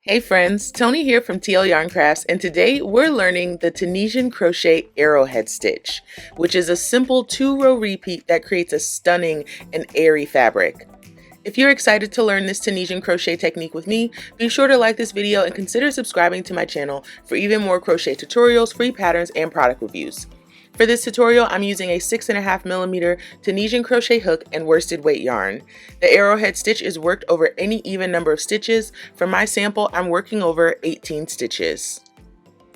Hey friends, Tony here from TL Yarn Crafts, and today we're learning the Tunisian Crochet Arrowhead Stitch, which is a simple 2-row repeat that creates a stunning and airy fabric. If you're excited to learn this Tunisian crochet technique with me, be sure to like this video and consider subscribing to my channel for even more crochet tutorials, free patterns, and product reviews. For this tutorial, I'm using a 6.5mm Tunisian crochet hook and worsted weight yarn. The Arrowhead stitch is worked over any even number of stitches. For my sample, I'm working over 18 stitches.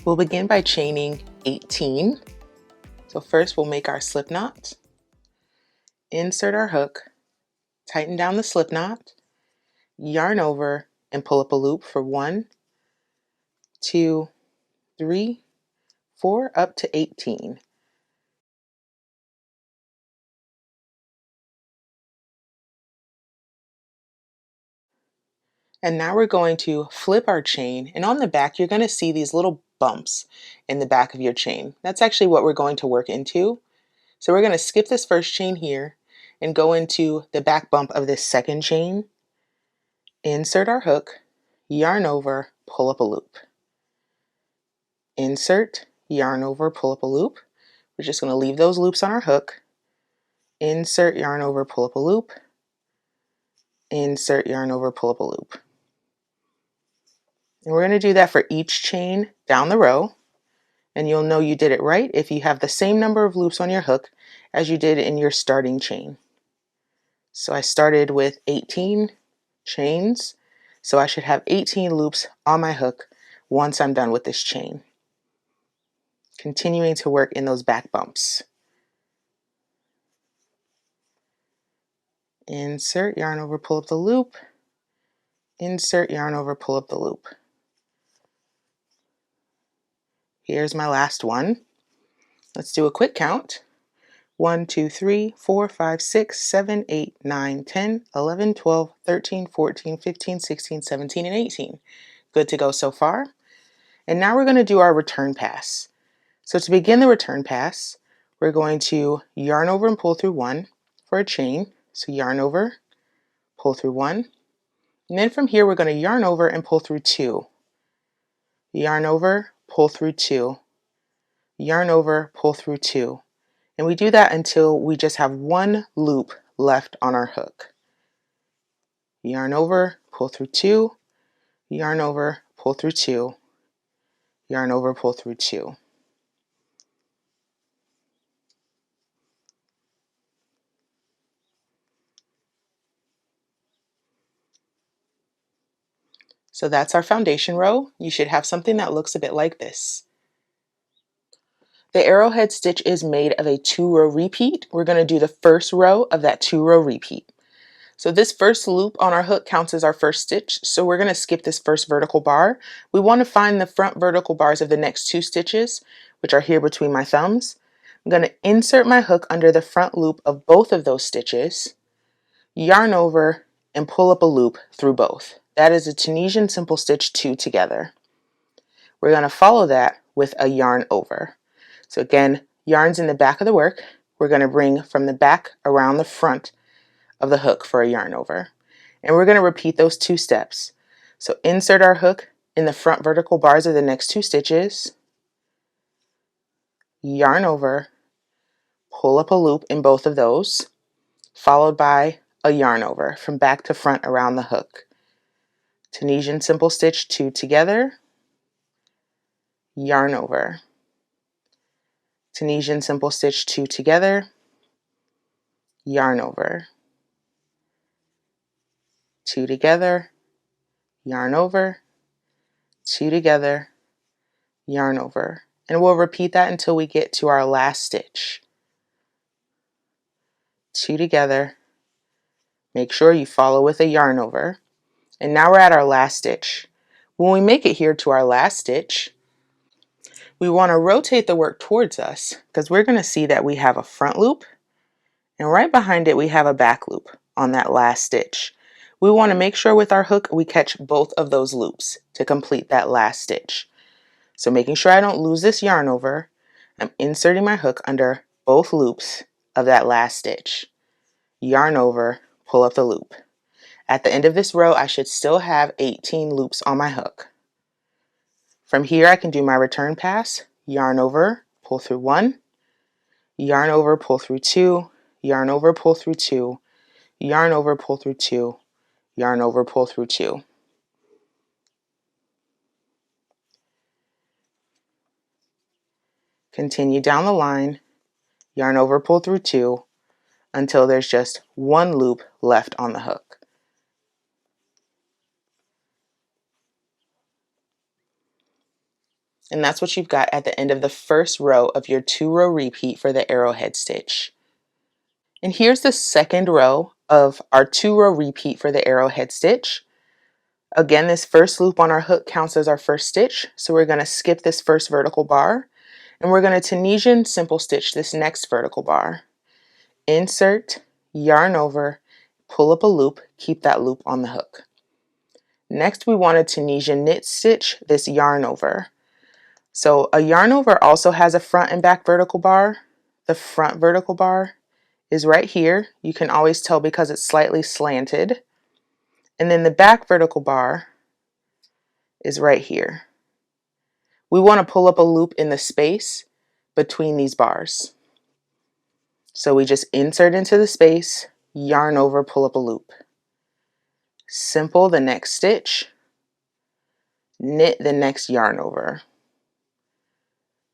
We'll begin by chaining 18. So first we'll make our slip knot, insert our hook, tighten down the slip knot, yarn over, and pull up a loop for 1, 2, 3, 4, up to 18. And now we're going to flip our chain, and on the back you're going to see these little bumps in the back of your chain. That's actually what we're going to work into. So we're going to skip this first chain here and go into the back bump of this second chain, insert our hook, yarn over, pull up a loop. Insert, yarn over, pull up a loop. We're just going to leave those loops on our hook. Insert, yarn over, pull up a loop. Insert, yarn over, pull up a loop. And we're going to do that for each chain down the row. And you'll know you did it right if you have the same number of loops on your hook as you did in your starting chain. So I started with 18 chains, so I should have 18 loops on my hook once I'm done with this chain. Continuing to work in those back bumps. Insert, yarn over, pull up the loop. Insert, yarn over, pull up the loop. Here's my last one. Let's do a quick count. 1, 2, 3, 4, 5, 6, 7, 8, 9, 10, 11, 12, 13, 14, 15, 16, 17, and 18. Good to go so far. And now we're going to do our return pass. So to begin the return pass, we're going to yarn over and pull through 1 for a chain. So yarn over, pull through 1. And then from here we're going to yarn over and pull through 2. Yarn over, pull through 2. Yarn over, pull through 2. And we do that until we just have 1 loop left on our hook. Yarn over, pull through 2, yarn over, pull through 2, yarn over, pull through 2. So that's our foundation row. You should have something that looks a bit like this. The arrowhead stitch is made of a 2-row repeat. We're going to do the first row of that 2-row repeat. So this first loop on our hook counts as our first stitch, so we're going to skip this first vertical bar. We want to find the front vertical bars of the next 2 stitches, which are here between my thumbs. I'm going to insert my hook under the front loop of both of those stitches, yarn over, and pull up a loop through both. That is a Tunisian simple stitch 2 together. We're going to follow that with a yarn over. So again, yarn's in the back of the work. We're going to bring from the back around the front of the hook for a yarn over. And we're going to repeat those 2 steps. So insert our hook in the front vertical bars of the next 2 stitches, yarn over, pull up a loop in both of those, followed by a yarn over from back to front around the hook. Tunisian simple stitch 2 together, yarn over. Tunisian simple stitch 2 together, yarn over. 2 together, yarn over, 2 together, yarn over. And we'll repeat that until we get to our last stitch. 2 together, make sure you follow with a yarn over. And now we're at our last stitch. When we make it here to our last stitch, we want to rotate the work towards us because we're going to see that we have a front loop, and right behind it we have a back loop on that last stitch. We want to make sure with our hook we catch both of those loops to complete that last stitch. So making sure I don't lose this yarn over, I'm inserting my hook under both loops of that last stitch. Yarn over, pull up the loop. At the end of this row, I should still have 18 loops on my hook. From here, I can do my return pass, yarn over, pull through 1, yarn over, pull through 2, yarn over, pull through 2, yarn over, pull through 2, yarn over, pull through 2. Continue down the line, yarn over, pull through 2, until there's just 1 loop left on the hook. And that's what you've got at the end of the first row of your 2-row repeat for the arrowhead stitch. And here's the second row of our 2-row repeat for the arrowhead stitch. Again, this first loop on our hook counts as our first stitch, so we're going to skip this first vertical bar, and we're going to Tunisian simple stitch this next vertical bar. Insert, yarn over, pull up a loop, keep that loop on the hook. Next, we want to Tunisian knit stitch this yarn over. So a yarn over also has a front and back vertical bar. The front vertical bar is right here. You can always tell because it's slightly slanted. And then the back vertical bar is right here. We want to pull up a loop in the space between these bars. So we just insert into the space, yarn over, pull up a loop. Simple the next stitch, knit the next yarn over.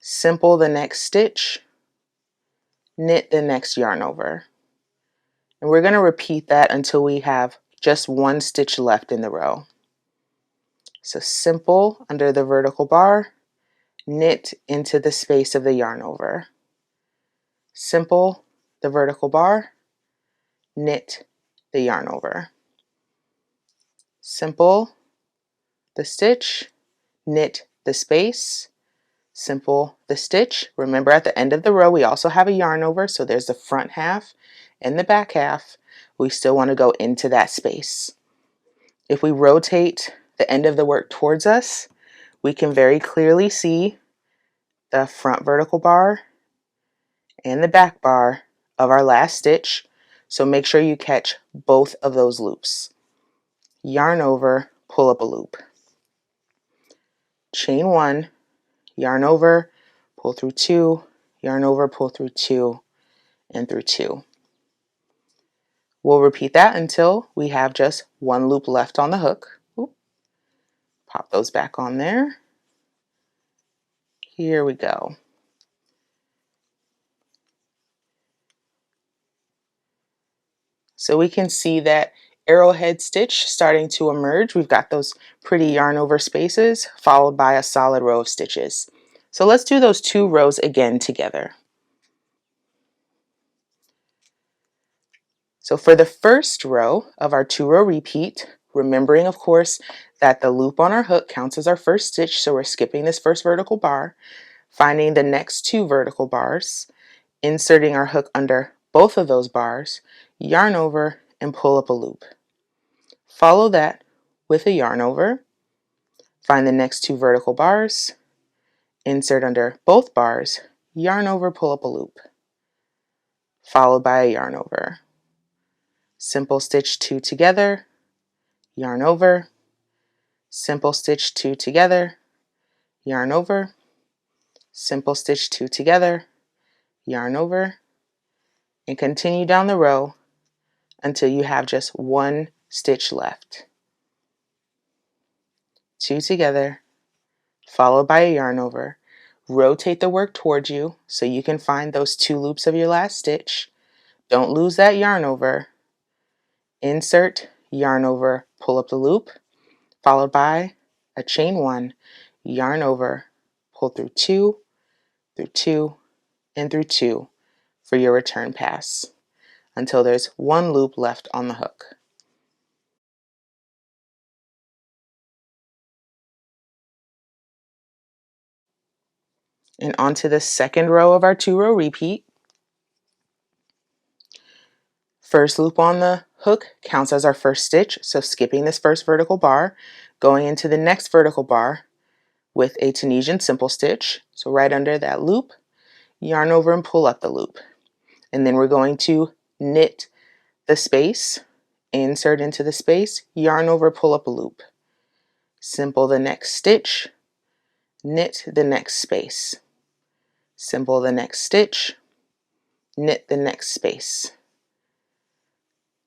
Simple the next stitch, knit the next yarn over. And we're going to repeat that until we have just 1 stitch left in the row. So simple under the vertical bar, knit into the space of the yarn over. Simple the vertical bar, knit the yarn over. Simple the stitch, knit the space, simple the stitch. Remember at the end of the row we also have a yarn over, so there's the front half and the back half. We still want to go into that space. If we rotate the end of the work towards us, we can very clearly see the front vertical bar and the back bar of our last stitch, so make sure you catch both of those loops. Yarn over, pull up a loop. Chain 1, yarn over, pull through 2, yarn over, pull through 2, and through 2. We'll repeat that until we have just 1 loop left on the hook. Oop. Pop those back on there. Here we go. So we can see that arrowhead stitch starting to emerge. We've got those pretty yarn over spaces followed by a solid row of stitches. So let's do those 2 rows again together. So for the first row of our 2-row repeat, remembering of course that the loop on our hook counts as our first stitch, so we're skipping this first vertical bar, finding the next 2 vertical bars, inserting our hook under both of those bars, yarn over, and pull up a loop. Follow that with a yarn over, find the next 2 vertical bars, insert under both bars, yarn over, pull up a loop, followed by a yarn over. Simple stitch 2 together, yarn over, simple stitch 2 together, yarn over, simple stitch 2 together, yarn over, and continue down the row until you have just 1 stitch left. 2 together, followed by a yarn over. Rotate the work towards you so you can find those 2 loops of your last stitch. Don't lose that yarn over. Insert, yarn over, pull up the loop, followed by a chain 1, yarn over, pull through 2, through 2, and through 2 for your return pass until there's 1 loop left on the hook. And onto the second row of our 2-row repeat. First loop on the hook counts as our first stitch, so skipping this first vertical bar, going into the next vertical bar with a Tunisian simple stitch. So right under that loop, yarn over and pull up the loop. And then we're going to knit the space insert into the space, yarn over, pull up a loop. Simple the next stitch, knit the next space. Simple the next stitch, knit the next space.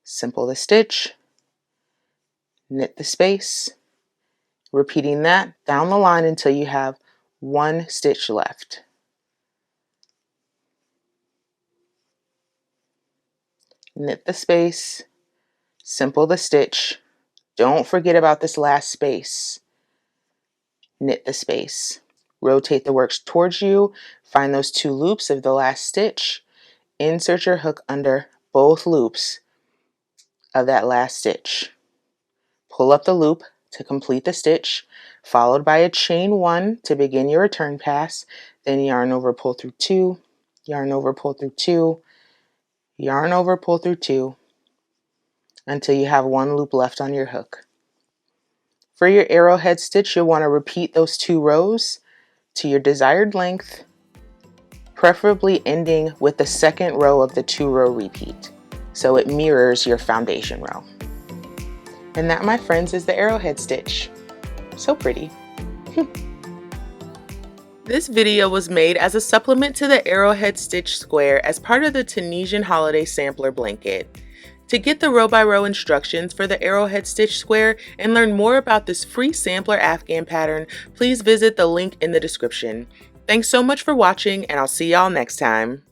Simple the stitch, knit the space. Repeating that down the line until you have one stitch left. Knit the space, simple the stitch. Don't forget about this last space. Knit the space. Rotate the work towards you. Find those 2 loops of the last stitch. Insert your hook under both loops of that last stitch. Pull up the loop to complete the stitch, followed by a chain 1 to begin your return pass. Then yarn over, pull through 2, yarn over, pull through 2, yarn over, pull through 2, until you have 1 loop left on your hook. For your arrowhead stitch, you'll want to repeat those 2 rows to your desired length, preferably ending with the second row of the 2-row repeat, so it mirrors your foundation row. And that, my friends, is the arrowhead stitch. So pretty. This video was made as a supplement to the Arrowhead Stitch Square as part of the Tunisian Holiday Sampler Blanket. To get the row-by-row instructions for the Arrowhead Stitch Square and learn more about this free sampler Afghan pattern, please visit the link in the description. Thanks so much for watching, and I'll see y'all next time.